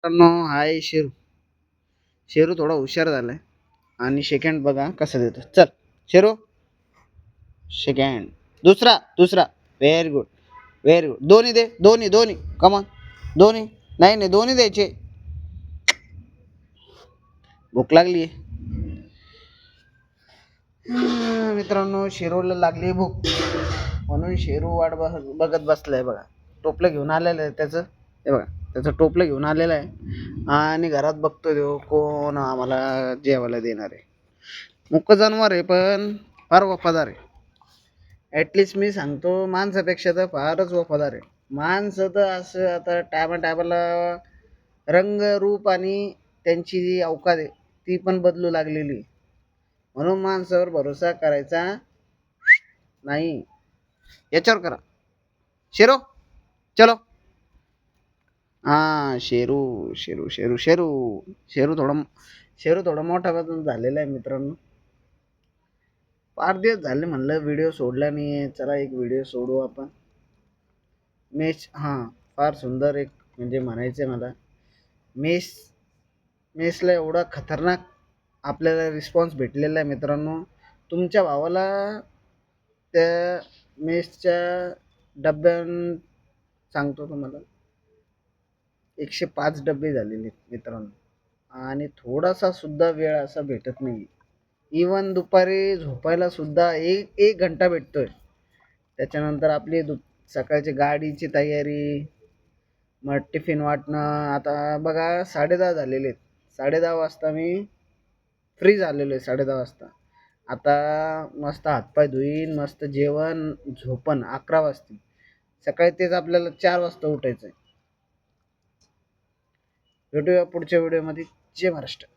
मित्रांनो, हाय शेरू. शेरू थोडा हुशार झालाय आणि सेकंड बघा कसं देतो. चल शेरू, सेकंड, दुसरा दुसरा. Very good, very good. दोन्ही दे, दोन्ही दोन्ही. कमान, दोन्ही. नाही नाही, दोन्ही द्यायचे. भूक लागली. मित्रांनो, शेरूला लागली भूक म्हणून शेरू वाट बघत बसलाय बघा. टोपलं घेऊन आलेलं आहे त्याचं. हे बघा, त्याचं टोपलं घेऊन आलेलं आहे आणि घरात बघतोय तो कोण आम्हाला जेवायला देणार आहे. मुक्क जनावर आहे पण फार वफादार आहे. ॲटलिस्ट मी सांगतो, माणसापेक्षा तर फारच वफादार आहे. माणसं तर असं आता टायमाला रंग रूप आणि त्यांची जी अवकात आहे ती पण बदलू लागलेली आहे. म्हणून माणसावर भरोसा करायचा नाही. याच्यावर करा. शेरो, चलो. हा, शेरू शेरू शेरू शेरू शेरू थोडा मोठा झालेला आहे मित्रांनो. फार दिवस झाले म्हणलं व्हिडिओ सोडला नाही. चला एक व्हिडिओ सोडू आपण. फार सुंदर एक म्हणजे म्हणायचं मला. मेसला एवढा खतरनाक आपल्याला रिस्पॉन्स भेटलेला आहे मित्रांनो. तुमच्या भावाला त्या मेसच्या डब्यान सांगतो तुम्हाला 105 डब्बे झालेले मित्रांनो. आणि थोडासा सुद्धा वेळ असा भेटत नाही. इवन दुपारी झोपायला सुद्धा एक घंटा भेटतोय. त्याच्यानंतर आपली सकाळची गाडीची तयारी, मग टिफिन वाटणं. आता बघा 10:30 झालेले आहेत. 10:30 वाजता मी फ्री झालेलो आहे. 10:30 वाजता आता मस्त हातपाय धुईन, मस्त जेवण, झोपण 11 वाजता. सकाळी तेच आपल्याला 4 वाजता उठायचं आहे. भेटूया पुढच्या व्हिडिओमध्ये. जय महाराष्ट्र.